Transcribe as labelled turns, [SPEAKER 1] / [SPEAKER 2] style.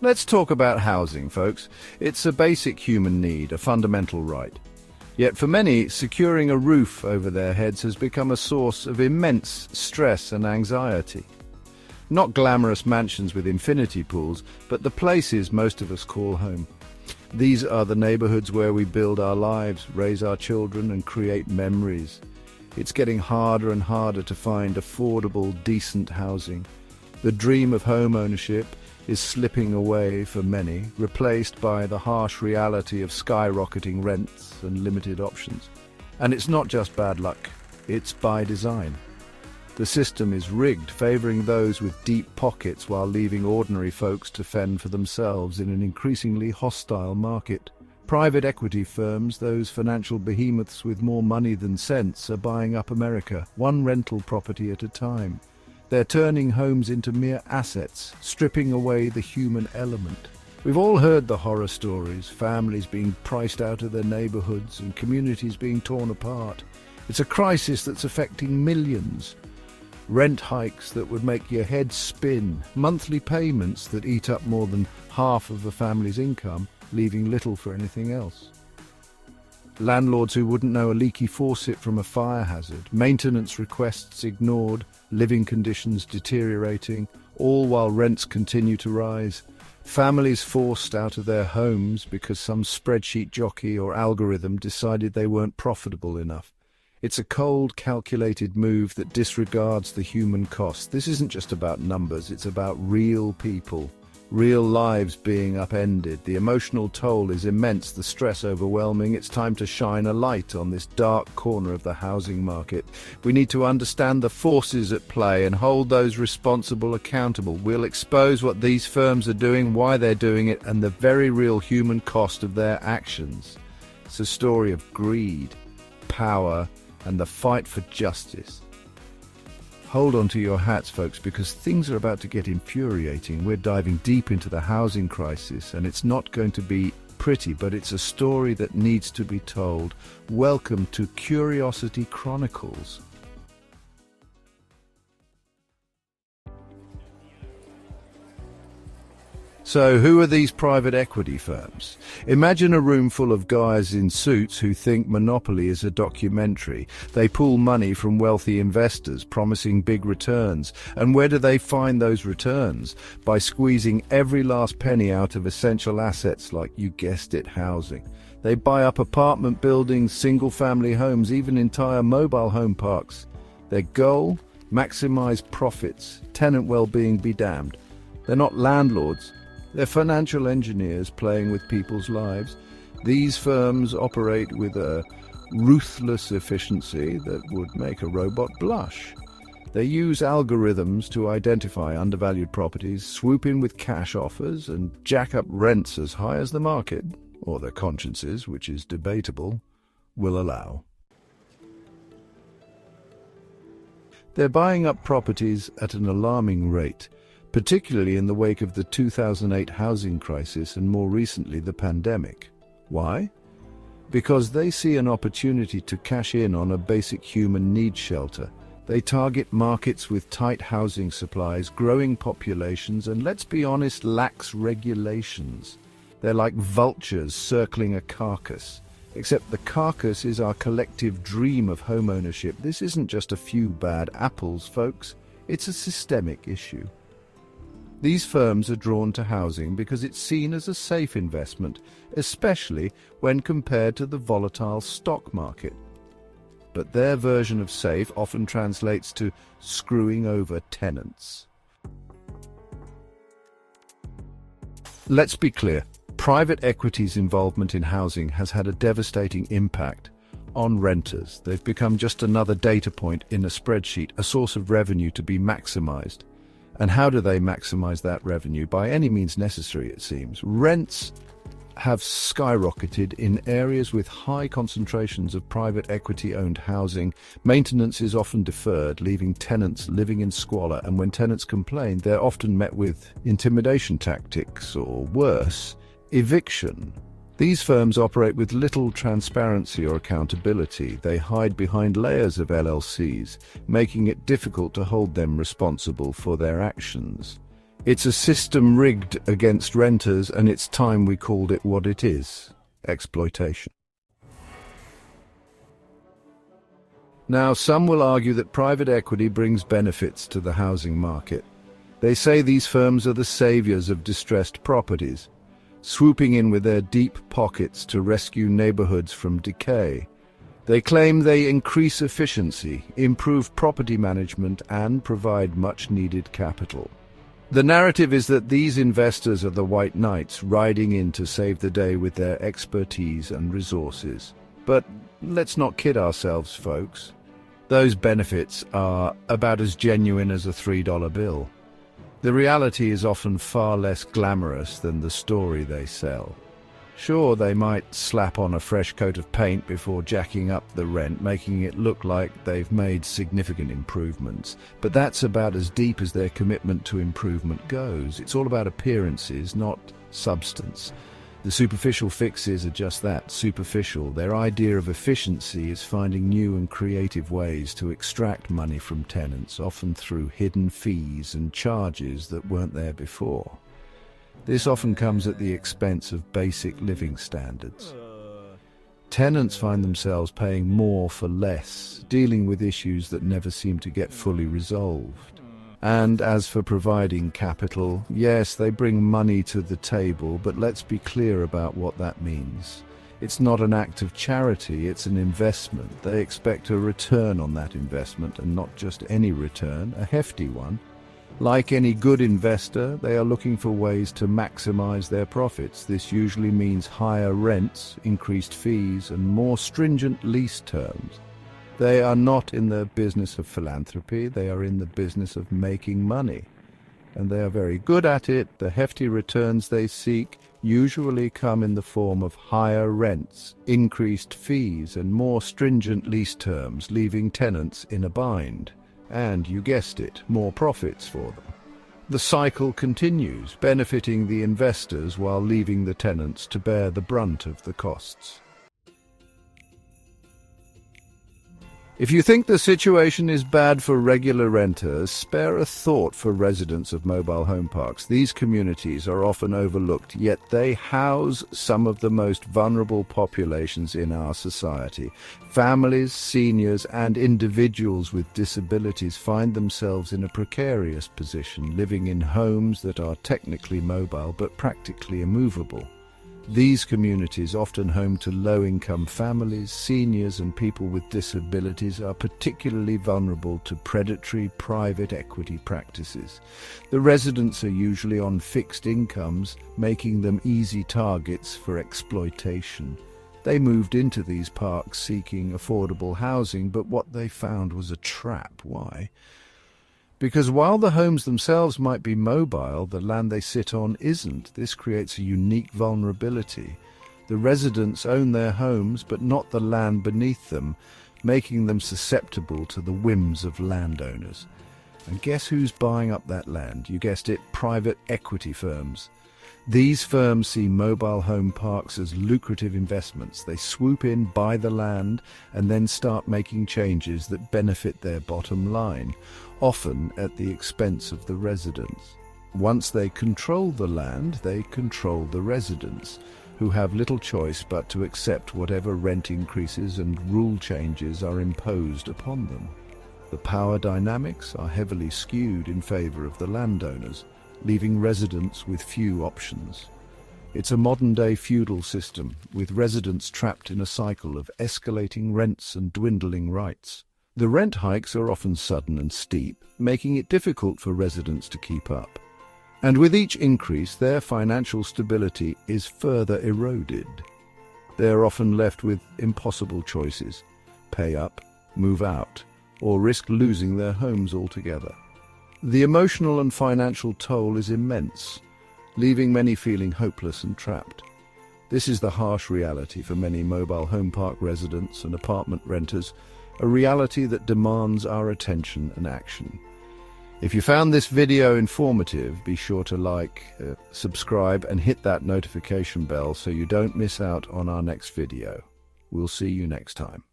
[SPEAKER 1] Let's talk about housing, folks. It's a basic human need, a fundamental right. Yet for many, securing a roof over their heads has become a source of immense stress and anxiety. Not glamorous mansions with infinity pools, but the places most of us call home. These are the neighborhoods where we build our lives, raise our children, and create memories. It's getting harder and harder to find affordable, decent housing. The dream of home ownership is slipping away for many, replaced by the harsh reality of skyrocketing rents and limited options. And it's not just bad luck, it's by design. The system is rigged, favoring those with deep pockets while leaving ordinary folks to fend for themselves in an increasingly hostile market. Private equity firms, those financial behemoths with more money than sense, are buying up America, one rental property at a time. They're turning homes into mere assets, stripping away the human element. We've all heard the horror stories, families being priced out of their neighborhoods and communities being torn apart. It's a crisis that's affecting millions. Rent hikes that would make your head spin, monthly payments that eat up more than half of a family's income, leaving little for anything else. Landlords who wouldn't know a leaky faucet from a fire hazard, maintenance requests ignored, living conditions deteriorating, all while rents continue to rise. Families forced out of their homes because some spreadsheet jockey or algorithm decided they weren't profitable enough. It's a cold, calculated move that disregards the human cost. This isn't just about numbers, it's about real people. Real lives being upended. The emotional toll is immense, the stress overwhelming. It's time to shine a light on this dark corner of the housing market. We need to understand the forces at play and hold those responsible accountable. We'll expose what these firms are doing, why they're doing it, and the very real human cost of their actions. It's a story of greed, power, and the fight for justice. Hold on to your hats, folks, because things are about to get infuriating. We're diving deep into the housing crisis, and it's not going to be pretty, but it's a story that needs to be told. Welcome to Curiosity Chronicles. So who are these private equity firms? Imagine a room full of guys in suits who think Monopoly is a documentary. They pull money from wealthy investors, promising big returns. And where do they find those returns? By squeezing every last penny out of essential assets like, you guessed it, housing. They buy up apartment buildings, single-family homes, even entire mobile home parks. Their goal? Maximize profits. Tenant well-being be damned. They're not landlords. They're financial engineers playing with people's lives. These firms operate with a ruthless efficiency that would make a robot blush. They use algorithms to identify undervalued properties, swoop in with cash offers, and jack up rents as high as the market, or their consciences, which is debatable, will allow. They're buying up properties at an alarming rate, particularly in the wake of the 2008 housing crisis and more recently the pandemic. Why? Because they see an opportunity to cash in on a basic human needs shelter. They target markets with tight housing supplies, growing populations, and let's be honest, lax regulations. They're like vultures circling a carcass. Except the carcass is our collective dream of home ownership. This isn't just a few bad apples, folks. It's a systemic issue. These firms are drawn to housing because it's seen as a safe investment, especially when compared to the volatile stock market. But their version of safe often translates to screwing over tenants. Let's be clear, private equity's involvement in housing has had a devastating impact on renters. They've become just another data point in a spreadsheet, a source of revenue to be maximized. And how do they maximize that revenue? By any means necessary, it seems. Rents have skyrocketed in areas with high concentrations of private equity-owned housing. Maintenance is often deferred, leaving tenants living in squalor, and when tenants complain, they're often met with intimidation tactics, or worse, eviction. These firms operate with little transparency or accountability. They hide behind layers of LLCs, making it difficult to hold them responsible for their actions. It's a system rigged against renters, and it's time we called it what it is: exploitation. Now, some will argue that private equity brings benefits to the housing market. They say these firms are the saviors of distressed properties, swooping in with their deep pockets to rescue neighborhoods from decay. They claim they increase efficiency, improve property management, and provide much-needed capital. The narrative is that these investors are the white knights riding in to save the day with their expertise and resources. But let's not kid ourselves, folks. Those benefits are about as genuine as a $3 bill. The reality is often far less glamorous than the story they sell. Sure, they might slap on a fresh coat of paint before jacking up the rent, making it look like they've made significant improvements. But that's about as deep as their commitment to improvement goes. It's all about appearances, not substance. The superficial fixes are just that, superficial. Their idea of efficiency is finding new and creative ways to extract money from tenants, often through hidden fees and charges that weren't there before. This often comes at the expense of basic living standards. Tenants find themselves paying more for less, dealing with issues that never seem to get fully resolved. And as for providing capital, yes, they bring money to the table, but let's be clear about what that means. It's not an act of charity, it's an investment. They expect a return on that investment, and not just any return, a hefty one. Like any good investor, they are looking for ways to maximize their profits. This usually means higher rents, increased fees, and more stringent lease terms. They are not in the business of philanthropy, they are in the business of making money. And they are very good at it. The hefty returns they seek usually come in the form of higher rents, increased fees, and more stringent lease terms, leaving tenants in a bind. And, you guessed it, more profits for them. The cycle continues, benefiting the investors while leaving the tenants to bear the brunt of the costs. If you think the situation is bad for regular renters, spare a thought for residents of mobile home parks. These communities are often overlooked, yet they house some of the most vulnerable populations in our society. Families, seniors, and individuals with disabilities find themselves in a precarious position, living in homes that are technically mobile but practically immovable. These communities, often home to low-income families, seniors, and people with disabilities, are particularly vulnerable to predatory private equity practices. The residents are usually on fixed incomes, making them easy targets for exploitation. They moved into these parks seeking affordable housing, but what they found was a trap. Why? Because while the homes themselves might be mobile, the land they sit on isn't. This creates a unique vulnerability. The residents own their homes, but not the land beneath them, making them susceptible to the whims of landowners. And guess who's buying up that land? You guessed it, private equity firms. These firms see mobile home parks as lucrative investments. They swoop in, buy the land, and then start making changes that benefit their bottom line, often at the expense of the residents. Once they control the land, they control the residents, who have little choice but to accept whatever rent increases and rule changes are imposed upon them. The power dynamics are heavily skewed in favor of the landowners, leaving residents with few options. It's a modern-day feudal system, with residents trapped in a cycle of escalating rents and dwindling rights. The rent hikes are often sudden and steep, making it difficult for residents to keep up. And with each increase, their financial stability is further eroded. They are often left with impossible choices: pay up, move out, or risk losing their homes altogether. The emotional and financial toll is immense, leaving many feeling hopeless and trapped. This is the harsh reality for many mobile home park residents and apartment renters, a reality that demands our attention and action. If you found this video informative, be sure to like, subscribe, and hit that notification bell so you don't miss out on our next video. We'll see you next time.